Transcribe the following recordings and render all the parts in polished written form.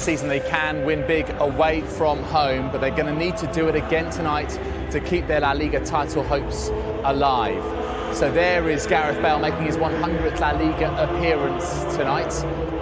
season they can win big away from home, but they're going to need to do it again tonight to keep their La Liga title hopes alive. So there is Gareth Bale making his 100th La Liga appearance tonight.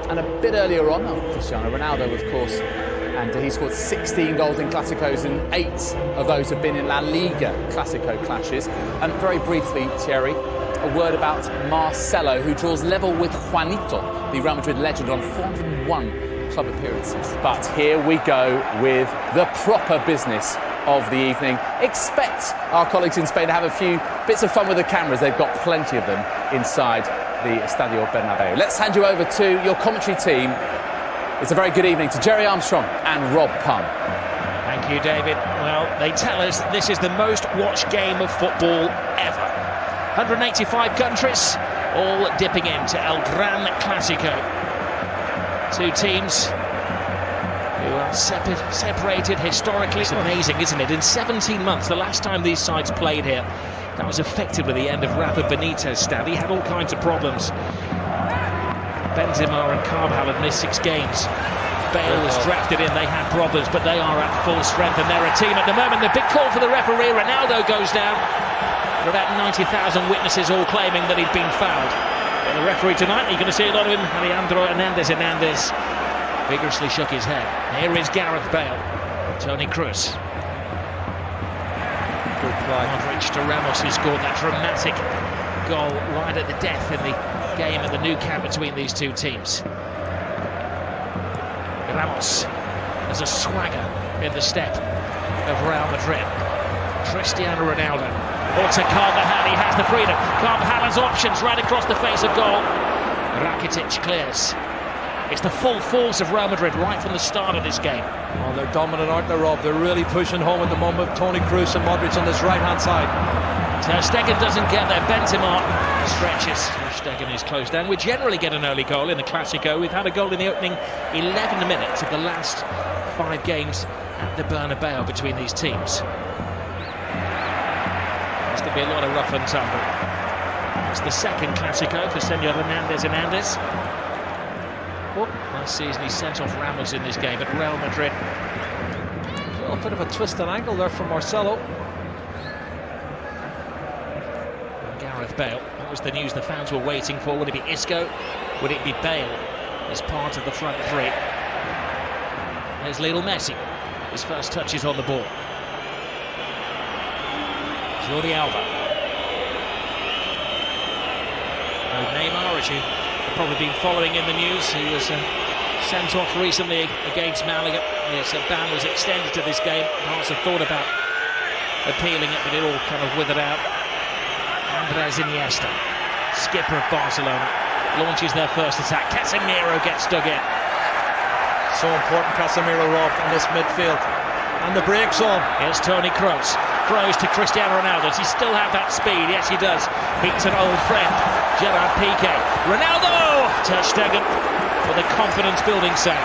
And a bit earlier on, Cristiano Ronaldo, of course, and he scored 16 goals in Clásicos, and 8 of those have been in La Liga Clásico clashes. And very briefly, Thierry, a word about Marcelo, who draws level with Juanito, the Real Madrid legend, on 401 club appearances. But here we go with the proper business of the evening. Expect our colleagues in Spain to have a few bits of fun with the cameras. They've got plenty of them inside the Estadio Bernabeu. Let's hand you over to your commentary team. It's a very good evening to Jerry Armstrong and Rob Pun. Thank you, David. Well, they tell us this is the most watched game of football ever. 185 countries, all dipping into El Gran Clásico. Two teams who are separated historically. It's amazing, isn't it? In 17 months, the last time these sides played here, that was effectively the end of Rafa Benitez's stand. He had all kinds of problems. Benzema and Carvajal had missed 6 games. Bale was drafted in, they had problems, but they are at full strength and they're a team at the moment. The big call for the referee, Ronaldo goes down. There are about 90,000 witnesses all claiming that he'd been fouled. But the referee tonight, you're going to see a lot of him. Alejandro Hernandez vigorously shook his head. Here is Gareth Bale, Toni Kroos. Good play. Modric to Ramos, who scored that dramatic goal right at the death in the game at the Nou Camp between these two teams. Ramos, there's a swagger in the step of Real Madrid. Cristiano Ronaldo, or to Carvajal, he has the freedom. Carvajal has options right across the face of goal. Rakitic clears. It's the full force of Real Madrid right from the start of this game. Oh, they're dominant, aren't they, Rob? They're really pushing home at the moment. Toni Kroos and Modric on this right-hand side. Ter Stegen doesn't get there. Benzema stretches. Ter Stegen is closed down. We generally get an early goal in the Clásico. We've had a goal in the opening 11 minutes of the last 5 games at the Bernabeu between these teams. There's going to be a lot of rough and tumble. It's the second Clásico for Senor Hernandez. Last season he sent off Ramos in this game at Real Madrid. A bit of a twist and angle there from Marcelo. Gareth Bale, that was the news the fans were waiting for. Would it be Isco? Would it be Bale as part of the front three? There's Lionel Messi. His first touch is on the ball. Jordi Alba. Neymar, as you've probably been following in the news, he was sent off recently against Malaga. Yes, a ban was extended to this game. Barca thought about appealing it, but it all kind of withered out. Andres Iniesta, skipper of Barcelona, launches their first attack. Casemiro gets dug in. So important, Casemiro, Rob, in this midfield. And the break's on. Here's Toni Kroos. Kroos to Cristiano Ronaldo. Does he still have that speed? Yes, he does. Beats an old friend, Gerard Piqué. Ronaldo! Ter Stegen for the confidence-building save.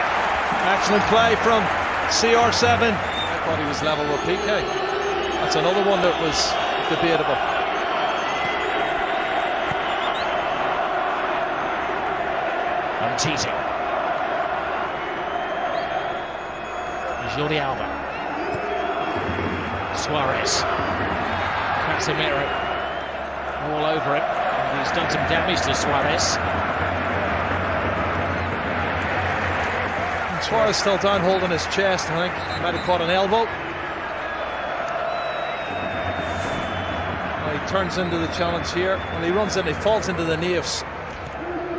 Excellent play from CR7. I thought he was level with Piqué. That's another one that was debatable. Titi. Jordi Alba. Suarez. Casemiro all over it. And he's done some damage to Suarez. And Suarez still down holding his chest. I think he might have caught an elbow. Well, he turns into the challenge here. When he runs in, he falls into the knee of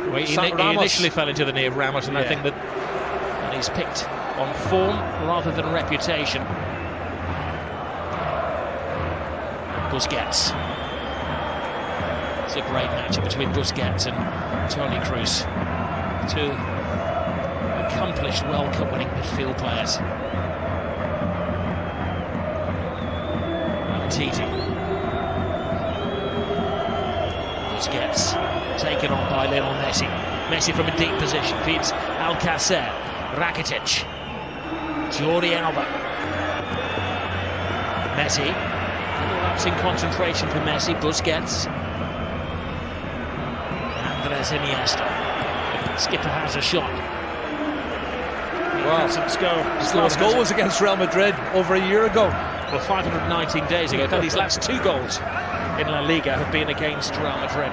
Well, he initially fell into the knee of Ramos, and I think that he's picked on form rather than reputation. Busquets. It's a great matchup between Busquets and Toni Kroos. Two accomplished World Cup winning midfield players. And Titi. Busquets taken on by Lionel Messi. Messi from a deep position feeds Alcacer. Rakitic. Jordi Alba. Messi. Lapse in concentration for Messi. Busquets. Andres Iniesta. Skipper has a shot. Well, Since goal. his last goal was against Real Madrid over a year ago. Well, 519 days ago. But his last 2 goals in La Liga have been against Real Madrid.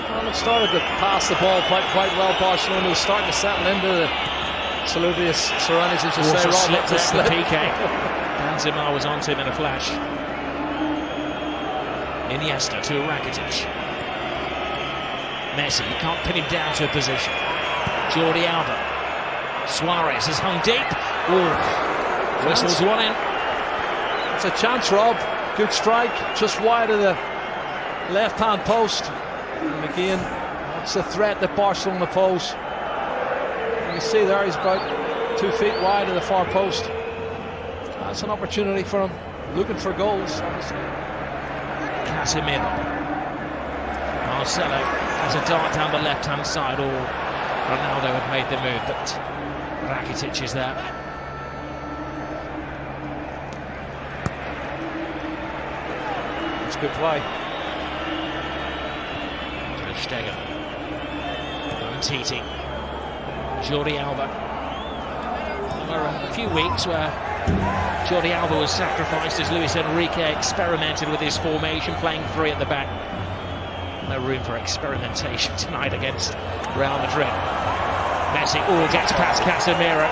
Well, it started to pass the ball quite well. Barcelona was starting to settle into the salubrious serenity, as you say, Rob. Slipped there for PK. Benzema was onto him in a flash. Iniesta to Rakitic. Messi, you can't pin him down to a position. Jordi Alba. Suarez has hung deep. Ooh. Whistles one in. It's a chance, Rob. Good strike, just wide of the left-hand post. And again, that's the threat that Barcelona pose. You can see there, he's about 2 feet wide of the far post. That's an opportunity for him, looking for goals, obviously. Casemiro. Marcelo has a dart down the left-hand side. Ronaldo had made the move, but Rakitic is there. It's good play. Ter Stegen. Titi. Jordi Alba. There were a few weeks where Jordi Alba was sacrificed as Luis Enrique experimented with his formation, playing 3 at the back. No room for experimentation tonight against Real Madrid. Messi gets past Casemiro.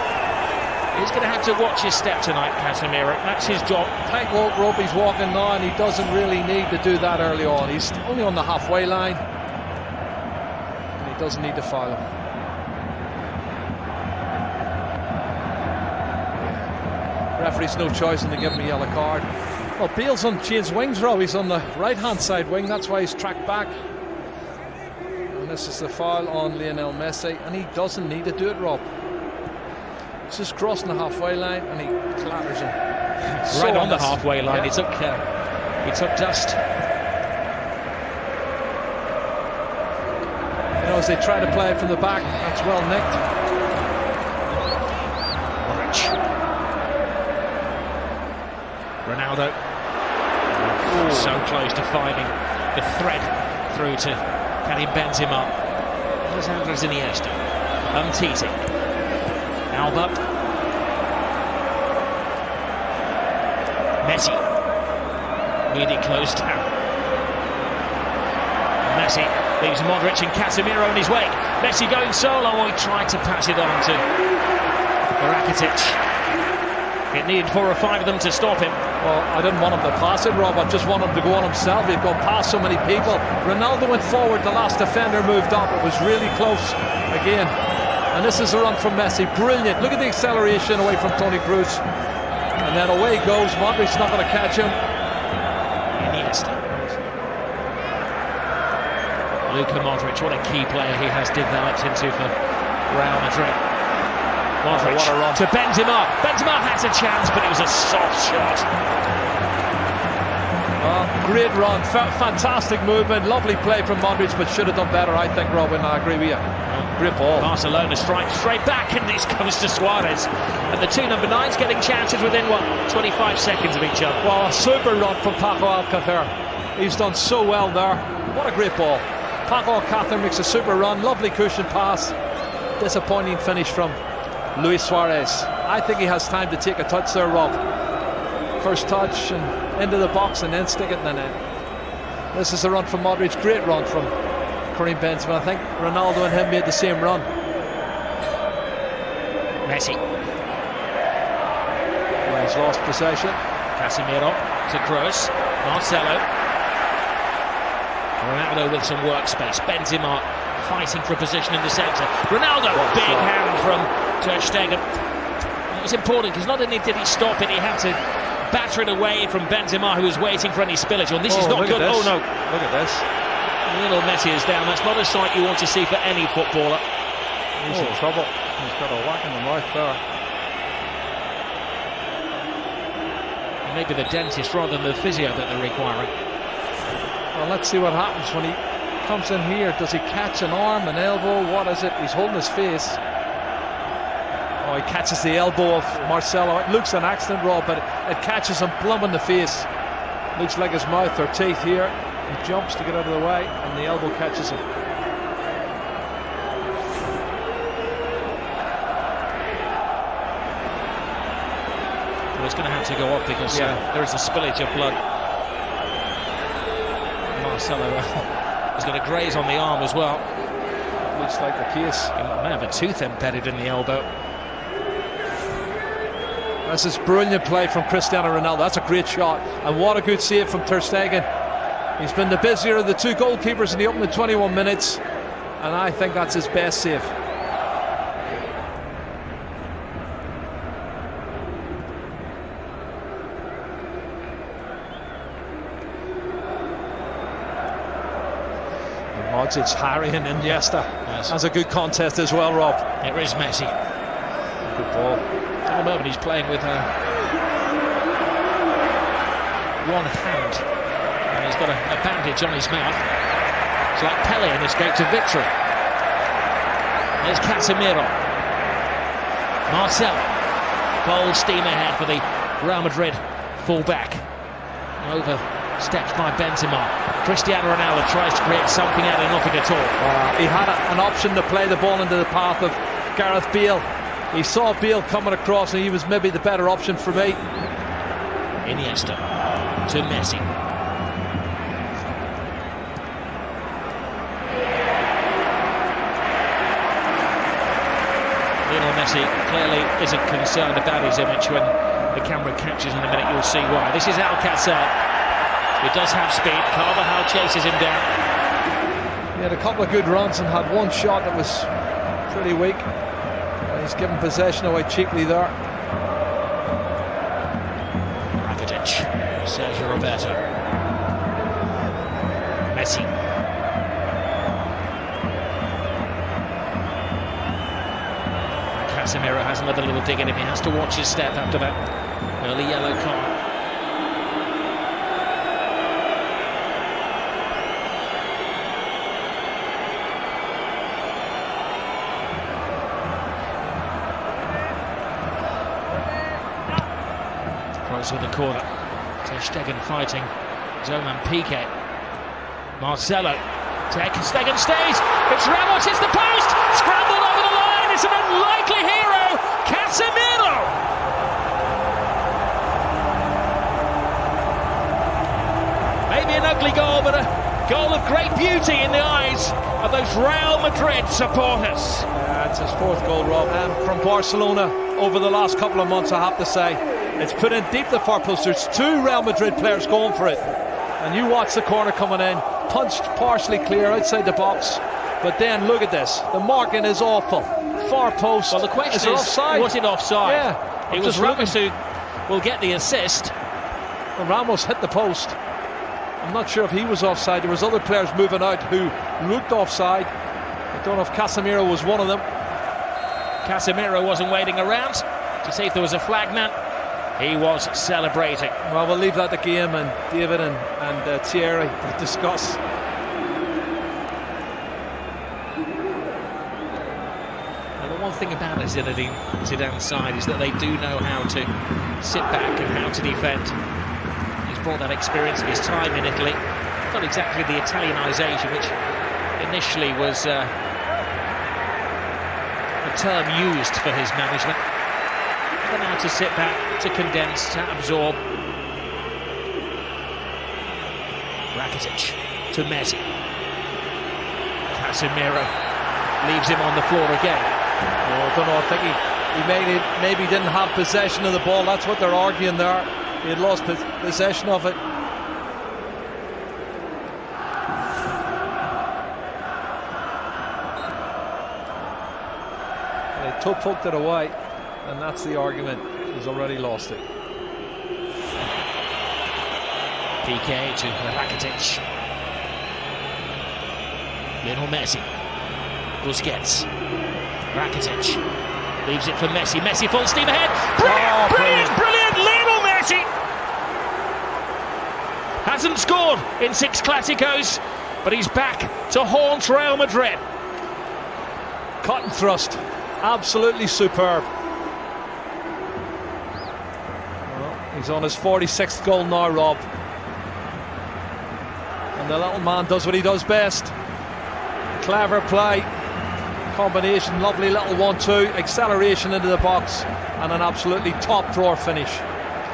He's going to have to watch his step tonight, Casemiro. That's his job. Tightrope rope he's walking now, and he doesn't really need to do that early on. He's only on the halfway line, and he doesn't need to foul him. Referee's no choice in to give him a yellow card. Well, Bale's on changed wings, Rob. He's on the right-hand side wing. That's why he's tracked back. And this is the foul on Lionel Messi, and he doesn't need to do it, Rob. He's just crossing the halfway line, and he clatters him. Right on the halfway line. Yeah. He took dust. You know, as they try to play it from the back, that's well nicked. Ronaldo. So close to finding the thread through to Karim Benzema. There's Andres Iniesta. Titi. Alba. Messi. Really close down. Messi leaves Modric and Casemiro in his wake. Messi going solo. He tried to pass it on to Rakitic. It needed 4 or 5 of them to stop him. Well, I didn't want him to pass it, Rob. I just want him to go on himself. He'd go past so many people. Ronaldo went forward. The last defender moved up. It was really close again. And this is a run from Messi. Brilliant. Look at the acceleration away from Toni Kroos. And then away he goes. Modric's not going to catch him. Iniesta. Luka Modric, what a key player he has developed into for Real Madrid. Modric what a run. to Benzema. Benzema has a chance, but it was a soft shot. Great run, fantastic movement, lovely play from Modric, but should have done better, I think, Robin. I agree with you. Great ball. Barcelona strikes straight back, and this comes to Suarez. And the 2 number 9s getting chances within, 25 seconds of each other. Well, a super run from Paco Alcácer. He's done so well there. What a great ball. Paco Alcácer makes a super run, lovely cushion pass. Disappointing finish from Luis Suarez. I think he has time to take a touch there, Rob. First touch and into the box and then stick it in the net. This is a run from Modric. Great run from Karim Benzema. I think Ronaldo and him made the same run. Messi. Well, he's lost possession. Casemiro to Kroos. Marcelo. Ronaldo with some workspace. Benzema fighting for a position in the centre. Ronaldo, big hand from Ter Stegen. It was important because not only did he stop it, he had to batter it away from Benzema, who was waiting for any spillage. This is not good. Oh no! Look at this. Little Messi is down. That's not a sight you want to see for any footballer. He's in trouble. He's got a whack in the mouth there. Maybe the dentist rather than the physio that they're requiring. Well, let's see what happens when he comes in here. Does he catch an arm, an elbow? What is it? He's holding his face. Oh, he catches the elbow of Marcelo. It looks an accident, Rob, but it catches him plumb in the face. Looks like his mouth or teeth here. He jumps to get out of the way, and the elbow catches him. it's going to have to go off because there is a spillage of blood. Marcelo is going to graze on the arm as well. Looks like the case. He may have a tooth embedded in the elbow. This is brilliant play from Cristiano Ronaldo. That's a great shot, and what a good save from Ter Stegen. He's been the busier of the two goalkeepers in the opening 21 minutes, and I think that's his best save. Modric's harrying Iniesta. Yes. That's a good contest as well, Rob. Here is Messi. Good ball. At the moment he's playing with one hand, and he's got a bandage on his mouth. It's like Pele in Escape to Victory. There's Casemiro. Marcelo. Bold steam ahead for the Real Madrid full-back. Overstepped by Benzema. Cristiano Ronaldo tries to create something out of nothing at all. He had an option to play the ball into the path of Gareth Bale. He saw Bale coming across and he was maybe the better option for me. Iniesta to Messi. Lionel Messi clearly isn't concerned about his image. When the camera catches in a minute, you'll see why. This is Alcácer. He does have speed. Carvajal chases him down. He had a couple of good runs and had one shot that was pretty weak. He's given possession away cheaply there. Rakitic. Sergio Roberto. Messi. Casemiro has another little dig in him. He has to watch his step after that early yellow card. Cross with the corner. Ter Stegen fighting Zoman Piqué. Marcelo. Ter Stegen stays. It's Ramos. It's the post. Scrambled over the line. It's an unlikely hero. Casemiro. Maybe an ugly goal, but a goal of great beauty in the eyes of those Real Madrid supporters. Yeah, it's his fourth goal, Rob. From Barcelona over the last couple of months, I have to say. It's put in deep the far post. There's two Real Madrid players going for it. And you watch the corner coming in, punched partially clear outside the box. But then look at this. The marking is awful. Far post. Well, the question is offside? Was it offside? Yeah. It was Ramos who will get the assist. Well, Ramos hit the post. I'm not sure if he was offside. There was other players moving out who looked offside. I don't know if Casemiro was one of them. Casemiro wasn't waiting around to see if there was a flag man. He was celebrating. Well, we'll leave that to game and David and Thierry to discuss. And the one thing about Zinedine Zidane's side is that they do know how to sit back and how to defend. He's brought that experience of his time in Italy. Not exactly the Italianisation, which initially was a term used for his management. But now to sit back, to condense, to absorb. Rakitic to Messi. Casemiro leaves him on the floor again. I don't know, I think he maybe didn't have possession of the ball. That's what they're arguing there. He had lost possession of it. They toe poked it away, and that's the argument. He's already lost it. Piqué to Rakitic. Lionel Messi. Busquets. Rakitic. Leaves it for Messi. Messi full steam ahead. Brilliant! Lionel Messi! Hasn't scored in 6 Clásicos, but he's back to haunt Real Madrid. Cut and thrust. Absolutely superb. Well, he's on his 46th goal now, Rob. And the little man does what he does best. Clever play, combination, lovely little 1-2, acceleration into the box, and an absolutely top drawer finish.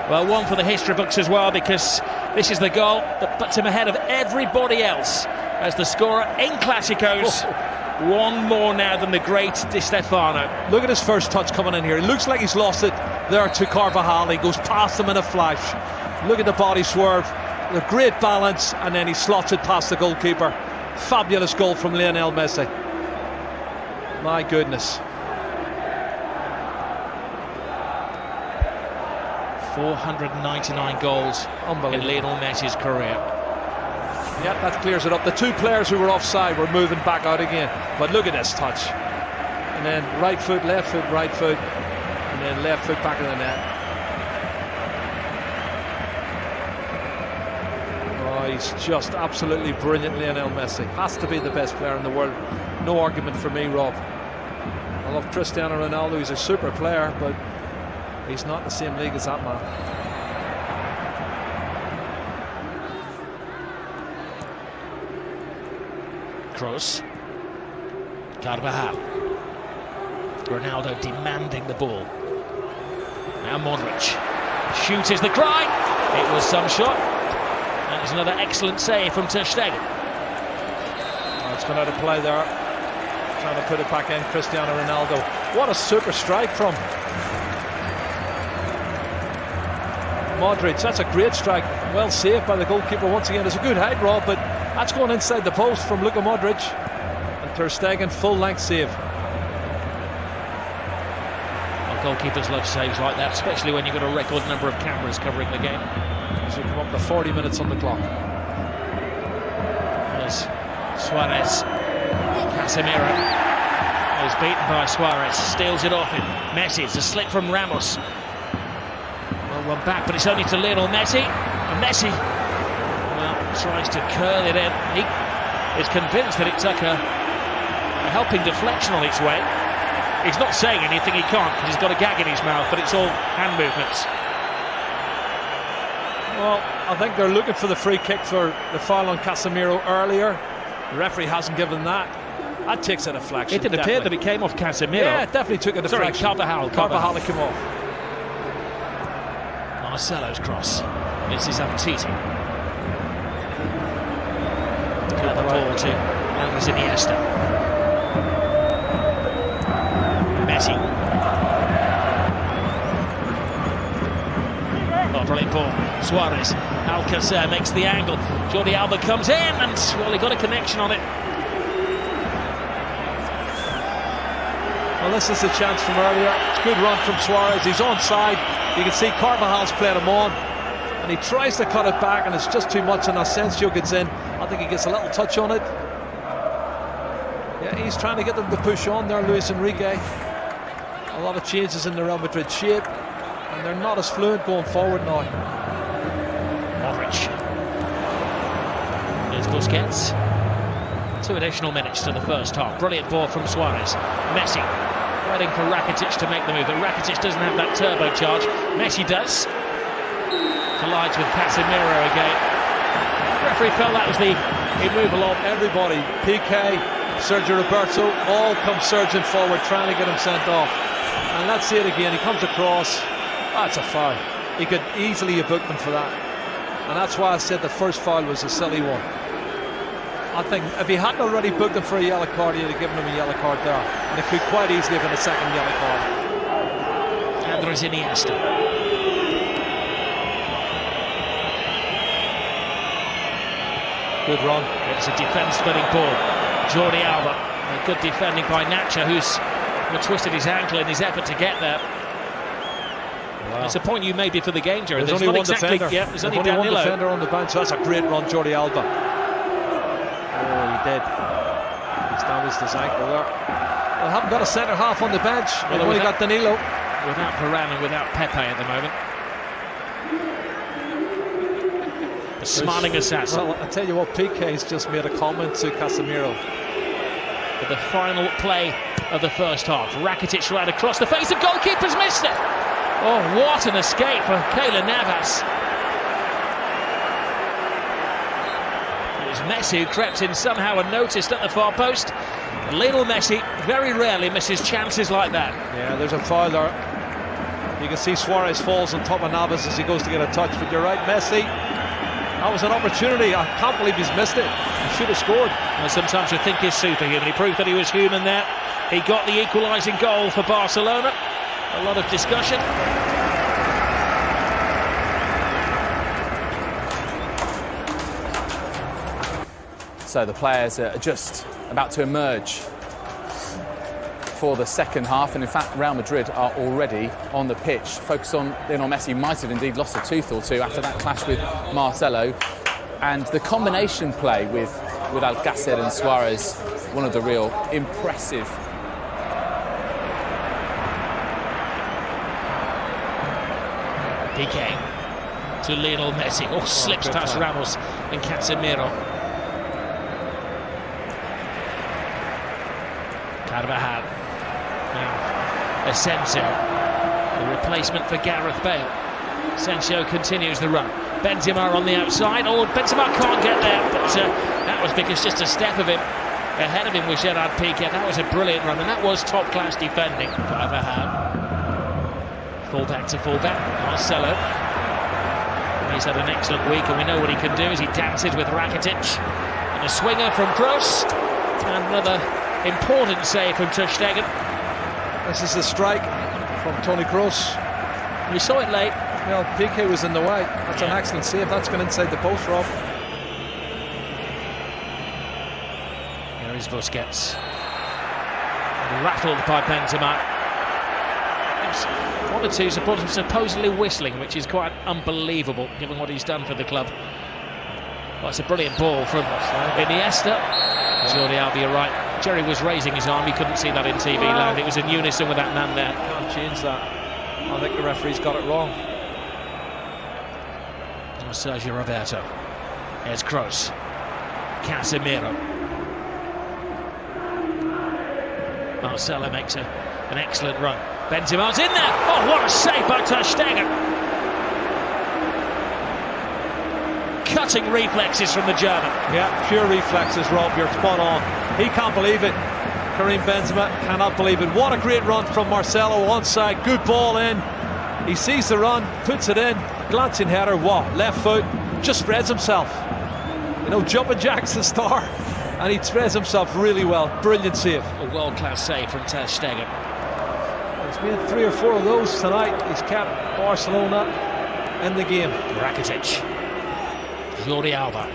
Well, one for the history books as well, because this is the goal that puts him ahead of everybody else as the scorer in Clásicos. One more now than the great Di Stefano. Look at his first touch coming in here. It looks like he's lost it there to Carvajal. He goes past him in a flash. Look at the body swerve, the great balance, and then he slots it past the goalkeeper. Fabulous goal from Lionel Messi. My goodness. 499 goals in Lionel Messi's career. Yeah, that clears it up. The two players who were offside were moving back out again. But look at this touch. And then right foot, right foot, and then left foot back in the net. Oh, he's just absolutely brilliant, Lionel Messi. Has to be the best player in the world. No argument for me, Rob. I love Cristiano Ronaldo. He's a super player, but he's not in the same league as that man. Kroos. Carvajal. Ronaldo demanding the ball. Now Modric. Shoot is the cry. It was some shot. And it's another excellent save from Ter Stegen. Oh, it's gone out of play there. Trying to put it back in, Cristiano Ronaldo. What a super strike from Modric. That's a great strike. Well saved by the goalkeeper once again. It's a good height, Rob, but that's going inside the post from Luka Modric. And Ter Stegen, full-length save. Well, goalkeepers love saves like that, especially when you've got a record number of cameras covering the game. So we come up to 40 minutes on the clock. There's Suarez. Casemiro is beaten by Suarez. Steals it off him. Messi. It's a slip from Ramos. One back, but it's only to Lionel Messi. And Messi, well, tries to curl it in. He is convinced that it took a helping deflection on its way. He's not saying anything, he can't, because he's got a gag in his mouth, but it's all hand movements. Well, I think they're looking for the free kick for the foul on Casemiro earlier. The referee hasn't given that. That takes a deflection. It did appear that it came off Casemiro. Yeah, it definitely took a deflection. Sorry, Carvajal came off. Marcelo's cross. This is Umtiti. Got the ball to Andres Iniesta. Messi. Oh, brilliant ball. Suarez. Alcacer makes the angle. Jordi Alba comes in and, well, he got a connection on it. Well, this is a chance from earlier. It's a good run from Suarez. He's onside. You can see Carvajal's played him on, and he tries to cut it back, and it's just too much, and Asensio gets in. I think he gets a little touch on it. Yeah, he's trying to get them to push on there, Luis Enrique. A lot of changes in the Real Madrid shape, and they're not as fluent going forward now. Modric. Here's Busquets. 2 additional minutes to the first half. Brilliant ball from Suarez. Messi. Waiting for Rakitic to make the move, but Rakitic doesn't have that turbocharge. Messi does. Collides with Casemiro again. The referee felt that was the move along. Everybody, PK, Sergio Roberto, all come surging forward, trying to get him sent off. And let's see it again. He comes across. That's a foul. He could easily have booked him for that. And that's why I said the first foul was a silly one. I think if he hadn't already booked him for a yellow card, he'd have given him a yellow card there. And it could quite easily have been a second yellow card. Andres Iniesta. Good run. It's a defence-splitting ball. Jordi Alba. A good defending by Nacho, who's twisted his ankle in his effort to get there. Wow. It's a point you made before the game, Jerry. There's only one exactly, defender. Yeah, there's only one defender on the bench. So that's a great run, Jordi Alba. Oh, he did. He's damaged his ankle there. They haven't got a centre half on the bench. They've only got Danilo. Without Varane and without Pepe at the moment. A smiling assassin. Well, I tell you what, PK's just made a comment to Casemiro. For the final play of the first half. Rakitic right across the face of goalkeeper's missed it. Oh, what an escape for Keylor Navas. It was Messi who crept in somehow unnoticed at the far post. Lionel Messi very rarely misses chances like that. Yeah, there's a foul there. You can see Suarez falls on top of Navas as he goes to get a touch, but you're right, Messi, that was an opportunity. I can't believe he's missed it. He should have scored. Well, sometimes you think he's superhuman. He proved that he was human there. He got the equalising goal for Barcelona. A lot of discussion. So the players are just about to emerge for the second half, and in fact Real Madrid are already on the pitch. Focus on Lionel Messi. Might have indeed lost a tooth or two after that clash with Marcelo, and the combination play with Alcácer and Suarez, one of the real impressive. Piqué to Lionel Messi. Oh, slips past Ramos and Casemiro. Carvajal. Now, Asensio, the replacement for Gareth Bale. Asensio continues the run. Benzema on the outside. Oh, Benzema can't get there, but that was because just a step of him ahead of him was Gerard Piqué. That was a brilliant run, and that was top-class defending. Carvajal. Fullback to fullback. Marcelo. He's had an excellent week, and we know what he can do as he dances with Rakitic. And a swinger from Kroos. And another important save from Ter Stegen. This is the strike from Toni Kroos. We saw it late. Well, Piqué was in the way. That's an excellent save. That's gone inside the post, Rob. Here is Busquets. Rattled by Benzema. One or two supporters supposedly whistling, which is quite unbelievable given what he's done for the club. Well, it's a brilliant ball from Iniesta. Jordi Alba, you're right. Jerry was raising his arm. He couldn't see that in TV land. It was in unison with that man there. Can't change that. I think the referee's got it wrong. Sergio Roberto. Here's Kroos. Casemiro. Marcelo makes an excellent run. Benzema's in there. Oh, what a save by Ter Stegen. Cutting reflexes from the German. Yeah, pure reflexes, Rob. You're spot on. He can't believe it. Karim Benzema cannot believe it. What a great run from Marcelo onside. Good ball in. He sees the run, puts it in. Glancing header, what? Left foot. Just spreads himself. You know, jumping jack's the star. And he spreads himself really well. Brilliant save. A world-class save from Ter Stegen. He's made 3 or 4 of those tonight. He's kept Barcelona in the game. Rakitic. Jordi Alba.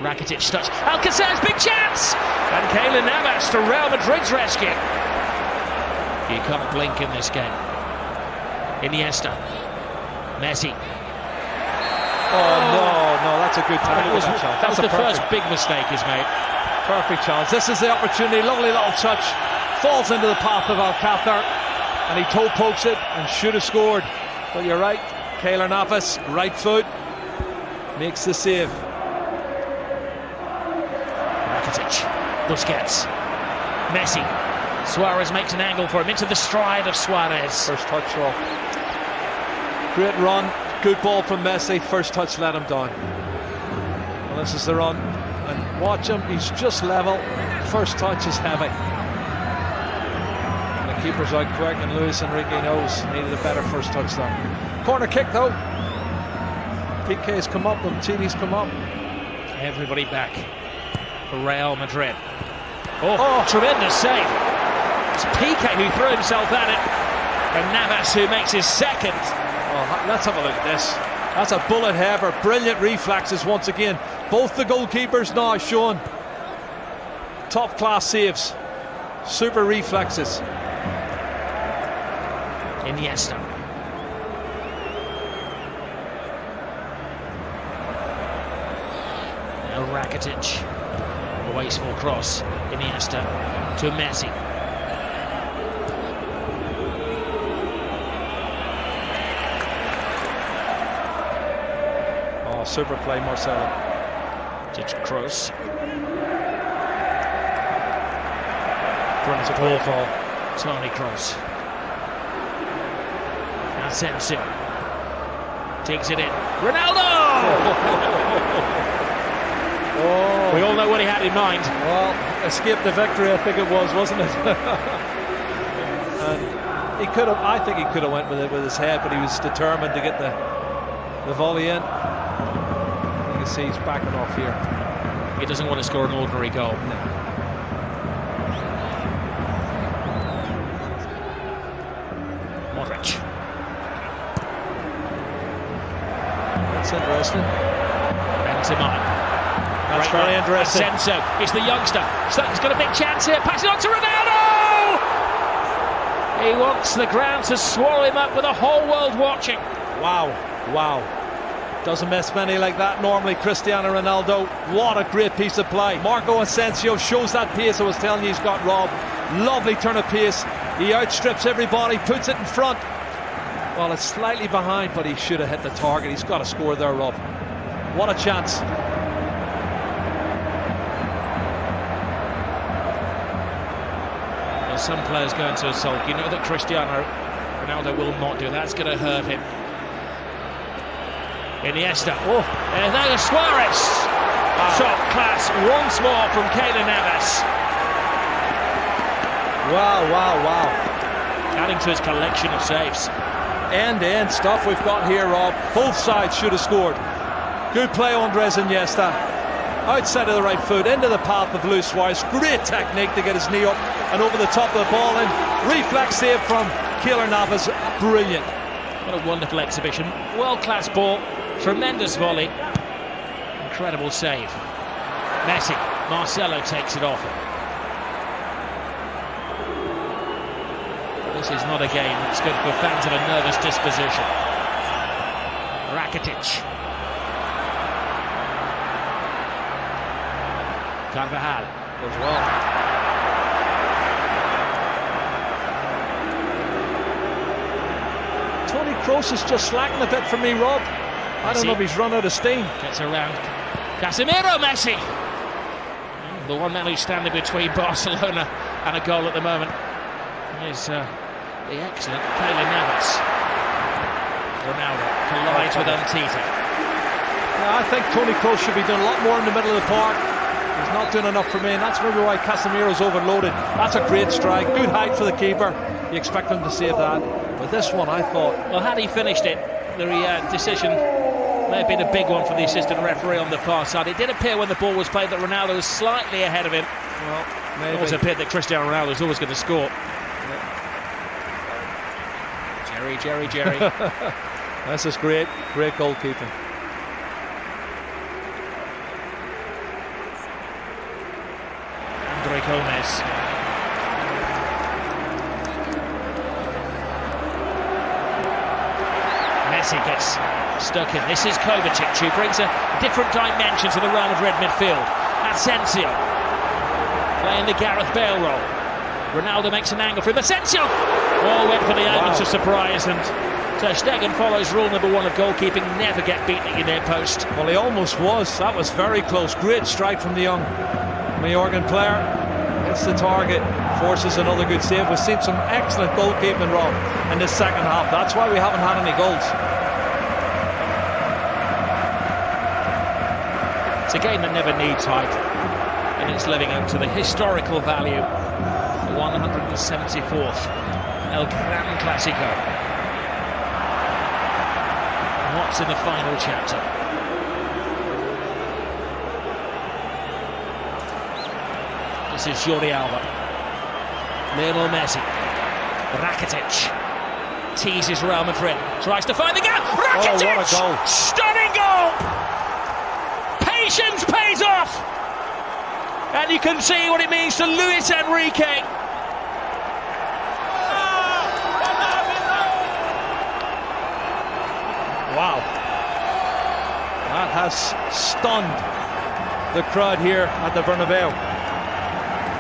Rakitic touch. Alcácer's big chance! And Keylor Navas to Real Madrid's rescue. You can't blink in this game. Iniesta. Messi. Oh, no, that's a good time. That was the first big mistake he's made. Perfect chance. This is the opportunity. Lovely little touch. Falls into the path of Alcácer. And he toe pokes it and should have scored. But you're right. Keylor Navas, right foot. Makes the save. Rakitic. Busquets. Messi. Suarez makes an angle for him into the stride of Suarez. First touch off. Great run. Good ball from Messi. First touch let him down. Well, this is the run. And watch him. He's just level. First touch is heavy. And the keeper's out quick, and Luis Enrique knows needed a better first touch there. Corner kick though. Piqué's come up, Umtiti's come up. Everybody back for Real Madrid. Oh, tremendous save. It's Piqué who threw himself at it, and Navas who makes his second. Oh, let's have a look at this. That's a bullet header. Brilliant reflexes once again. Both the goalkeepers now showing top class saves. Super reflexes. Iniesta. Now Rakitic. A wasteful cross. Iniesta to Messi. Oh, super play, Marcelo. To Kroos. Brilliant ball call. Toni Kroos. Asensio. Takes it in. Ronaldo! Oh. We all know what he had in mind. Well, escape the victory, I think it was, wasn't it? And He could have. I think he could have went with it with his head, but he was determined to get the volley in. You can see he's backing off here. He doesn't want to score an ordinary goal. No. Modric. That's interesting. Benzema. That's very interesting. Asensio. It's the youngster. He's got a big chance here. Pass it on to Ronaldo. He wants the ground to swallow him up with the whole world watching. Wow, wow. Doesn't miss many like that normally, Cristiano Ronaldo. What a great piece of play. Marco Asensio shows that pace I was telling you he's got, Rob. Lovely turn of pace. He outstrips everybody, puts it in front. Well, it's slightly behind, but he should have hit the target. He's got to score there, Rob. What a chance. Well, some players go into a sulk. You know that Cristiano Ronaldo will not do that. That's going to hurt him. Iniesta. Oh, and there's Suarez. Top class once more from Keylor Navas. Wow, wow, wow. Adding to his collection of saves. End-to-end stuff we've got here, Rob. Both sides should have scored. Good play, Andres Iniesta. Outside of the right foot, into the path of Luis Suarez. Great technique to get his knee up and over the top of the ball in. Reflex save from Keylor Navas. Brilliant. What a wonderful exhibition. World-class ball. Tremendous volley. Incredible save. Messi. Marcelo takes it off him. This is not a game that's good for fans of a nervous disposition. Rakitic. Carvajal. As well. Toni Kroos is just slacking a bit for me, Rob. I don't know if he's run out of steam. Gets around Casemiro. Messi. The one man who's standing between Barcelona and a goal at the moment is the excellent Keylor Navas. Ronaldo collides with Umtiti. Yeah, I think Toni Kroos should be doing a lot more in the middle of the park. He's not doing enough for me, and that's maybe why Casemiro's overloaded. That's a great strike. Good height for the keeper. You expect him to save that. But this one, I thought... Well, had he finished it, the decision may have been a big one for the assistant referee on the far side. It did appear when the ball was played that Ronaldo was slightly ahead of him. Well, maybe. It also appeared that Cristiano Ronaldo was always going to score. Yeah. Jerry. This is great goalkeeping. Andre Gomez. Messi gets stuck in. This is Kovacic, who brings a different dimension to the Real Madrid midfield. Asensio playing the Gareth Bale role. Ronaldo makes an angle for him. Asensio! Oh, went for the elements of surprise, and Ter Stegen follows rule number one of goalkeeping: never get beaten at your near post. Well, he almost was. That was very close. Great strike from the young Majorcan player. Hits the target, forces another good save. We've seen some excellent goalkeeping, Rob, in this second half. That's why we haven't had any goals. It's a game that never needs hype, and it's living up to the historical value. The 174th El Gran Clasico. What's in the final chapter? This is Jordi Alba. Lionel Messi. Rakitic. Teases Real Madrid. Tries to find the gap. Rakitic! Oh, what a goal. Stunning goal! Patience pays off! And you can see what it means to Luis Enrique. Wow. That has stunned the crowd here at the Bernabeu.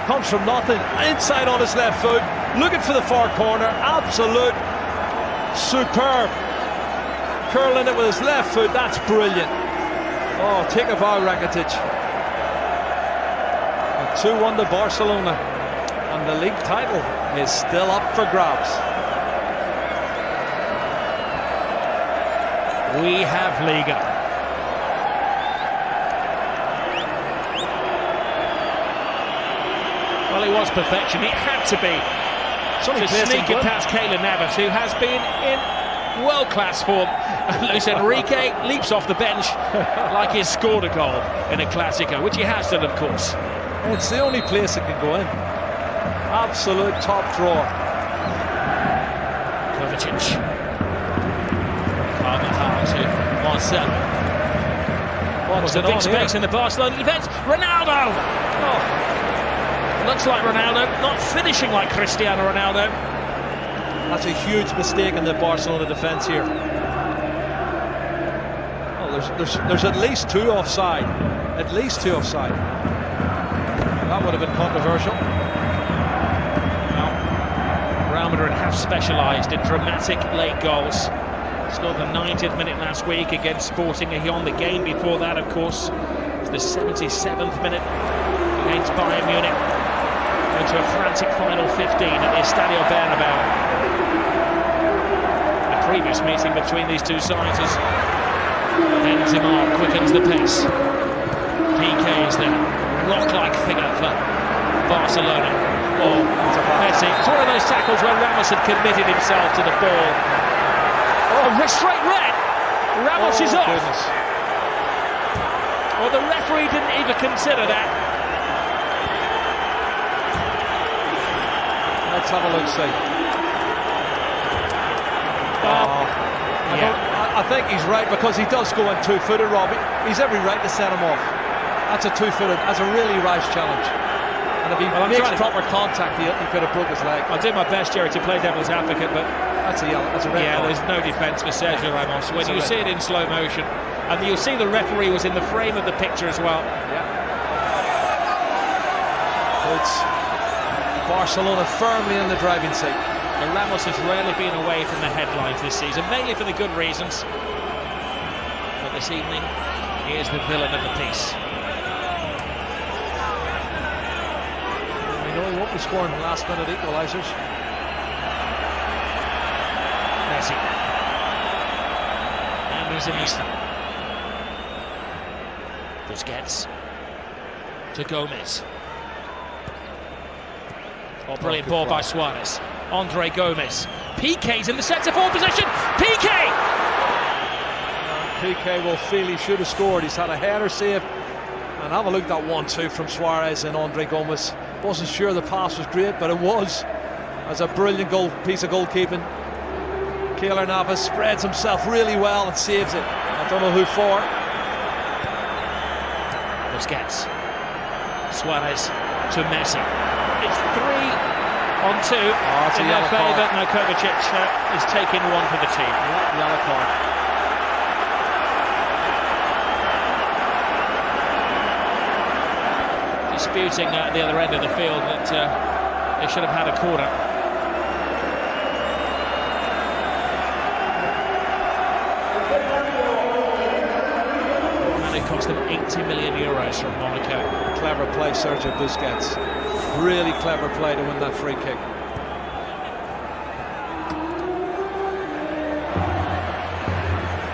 Comes from nothing, inside on his left foot, looking for the far corner. Absolute superb. Curling it with his left foot, that's brilliant. Oh, take a bow, Rakitic. 2-1 to Barcelona, and the league title is still up for grabs. We have Liga. Well, it was perfection. It had to be only to sneak it past Keylor Navas, who has been in world-class form. Luis Enrique leaps off the bench like he's scored a goal in a Clásico, which he has done, of course. It's the only place it can go in. Absolute top drawer. Kovacic. Carvajal to Marcelo. What's the big space in the Barcelona defence? Ronaldo! Oh. Looks like Ronaldo, not finishing like Cristiano Ronaldo. That's a huge mistake in the Barcelona defence here. Oh, there's at least two offside. At least two offside. That would have been controversial. Well, Real Madrid have specialised in dramatic late goals. Scored the 90th minute last week against Sporting Gijón. The game before that, of course, was the 77th minute against Bayern Munich. Into a frantic final 15 at the Estadio Bernabeu. The previous meeting between these two sides as Benzema quickens the pace. PK is the rock-like figure for Barcelona. Oh, Messi. It's one of those tackles where Ramos had committed himself to the ball. Oh, straight red. Ramos is off. Goodness. Well, the referee didn't even consider that. Let's have a look, see. I think he's right, because he does go in two-footed, Rob. He's every right to set him off. That's a two-footed. That's a really rash challenge. And if he makes proper contact, he could have broke his leg. I'll do my best, Jerry, to play devil's advocate, but that's a yellow. That's a red card. There's no defence for Sergio Ramos. When you see it in slow motion, and you'll see the referee was in the frame of the picture as well. Yeah. It's Barcelona firmly in the driving seat. And Ramos has rarely been away from the headlines this season, mainly for the good reasons. But this evening, he is the villain of the piece. We know he won't be scoring last-minute equalisers. Messi. Andres Iniesta. Busquets. To Gomez. Oh, brilliant ball by Suarez. Andre Gomez. PK's in the centre-forward position. PK! PK will feel he should have scored. He's had a header save. And have a look at that 1-2 from Suarez and Andre Gomez. Wasn't sure the pass was great, but it was. As a brilliant piece of goalkeeping. Keylor Navas spreads himself really well and saves it. I don't know who for. Busquets. Suarez to Messi. It's 3-on-2 in their favour. No, Kovacic is taking one for the team. Yeah, yellow card. Disputing at the other end of the field that they should have had a corner. And it cost them €80 million from Monaco. Clever play, Sergio Busquets. Really clever play to win that free kick.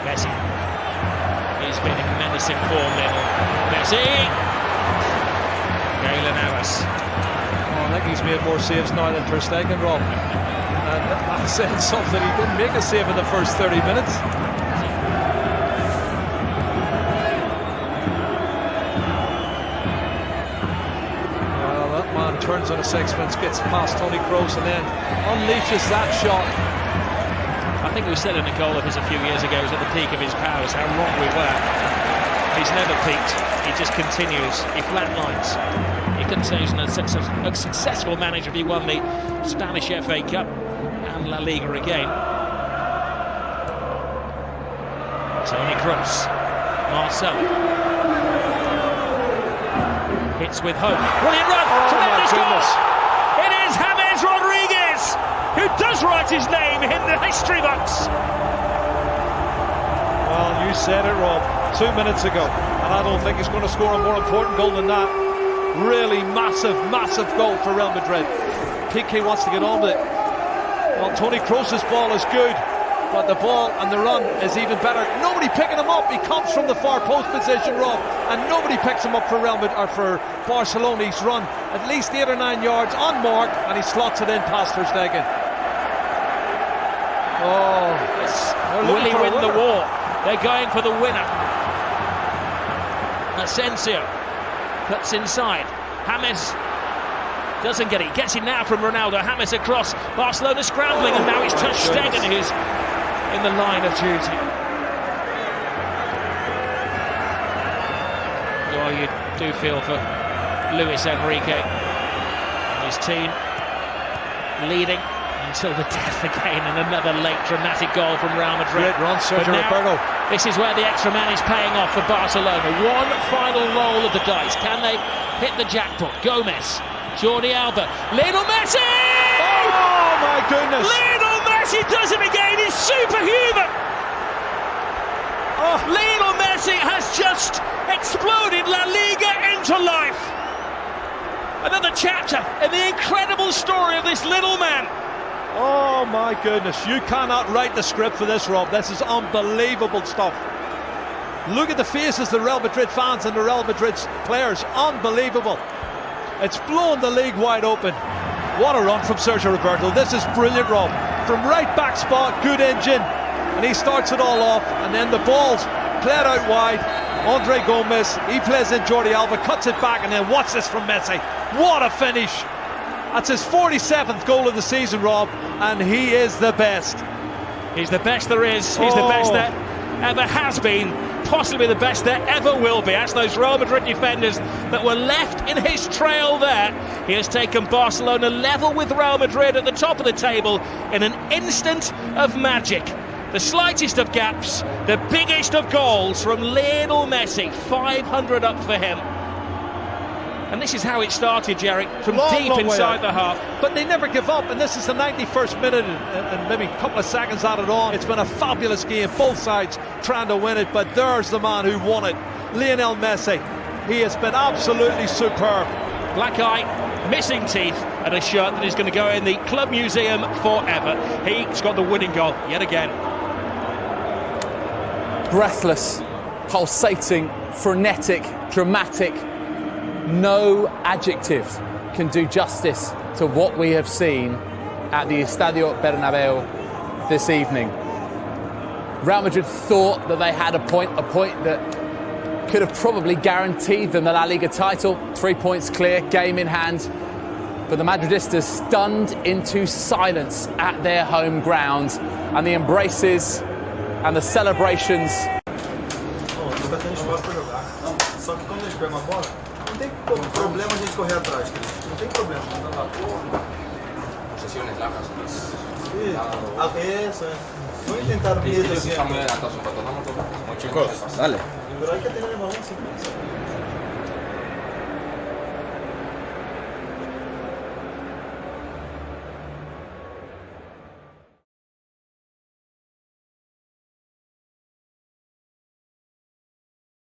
Messi. He's been in menacing form, little Messi. Keylor Navas. Oh, I think he's made more saves now than Ter Stegen, Rob. And I'm saying something, he didn't make a save in the first 30 minutes. Turns on a sixpence, gets past Toni Kroos and then unleashes that shot. I think we said in a goal of his a few years ago, he was at the peak of his powers, how wrong we were. He's never peaked, he just continues, he flatlines. You couldn't say he's a successful manager if he won the Spanish FA Cup and La Liga again. Toni Kroos, Marcelo. Hits with hope. Brilliant run! Tremendous goal! It is James Rodriguez who does write his name in the history books. Well, you said it, Rob, 2 minutes ago, and I don't think he's going to score a more important goal than that. Really massive, massive goal for Real Madrid. PK wants to get on with it. Well, Toni Kroos' ball is good. but the ball and the run is even better. Nobody picking him up. He comes from the far post position, Rob, and nobody picks him up for Real Madrid or for Barcelona. He's run at least 8 or 9 yards on mark, and he slots it in past Ter Stegen. Oh, will he win the war? They're going for the winner. Asensio cuts inside. James doesn't get it. Gets it now from Ronaldo. James across. Barcelona scrambling, and now it's Ter Stegen who's in the line of duty. Oh, you do feel for Luis Enrique and his team, leading until the death again, and another late dramatic goal from Real Madrid. Great run, Sergio Roberto. This is where the extra man is paying off for Barcelona. One final roll of the dice. Can they hit the jackpot? Gomez, Jordi Alba, Lionel Messi! Oh my goodness! Lionel Messi does it again. He's superhuman. Oh, Lionel Messi has just exploded La Liga into life. Another chapter in the incredible story of this little man. Oh my goodness, you cannot write the script for this, Rob. This is unbelievable stuff. Look at the faces of the Real Madrid fans and the Real Madrid players. Unbelievable. It's blown the league wide open. What a run from Sergio Roberto. This is brilliant, Rob. From right back spot, good engine, and he starts it all off, and then the ball's played out wide. Andre Gomez, he plays in Jordi Alba, cuts it back, and then watch this from Messi. What a finish. That's his 47th goal of the season, Rob, and he is the best. He's the best there is. He's the best that ever has been, possibly the best there ever will be. That's those Real Madrid defenders that were left in his trail there. He has taken Barcelona level with Real Madrid at the top of the table in an instant of magic. The slightest of gaps, the biggest of goals from Lionel Messi. 500 up for him. And this is how it started, Jerry, from deep inside the half. But they never give up, and this is the 91st minute and maybe a couple of seconds added on. It's been a fabulous game, both sides trying to win it, but there's the man who won it, Lionel Messi. He has been absolutely superb. Black eye, missing teeth, and a shirt that is going to go in the club museum forever. He's got the winning goal yet again. Breathless, pulsating, frenetic, dramatic. No adjective can do justice to what we have seen at the Estadio Bernabeu this evening. Real Madrid thought that they had a point that could have probably guaranteed them the La Liga title. 3 points clear, game in hand. But the Madridistas stunned into silence at their home ground, and the embraces and the celebrations. Não tem problema a gente correr atrás, não tem problema. Sesiones largas. Eso es. Voy a intentar bien. Chicos, dale. Pero hay que tener el balón siempre.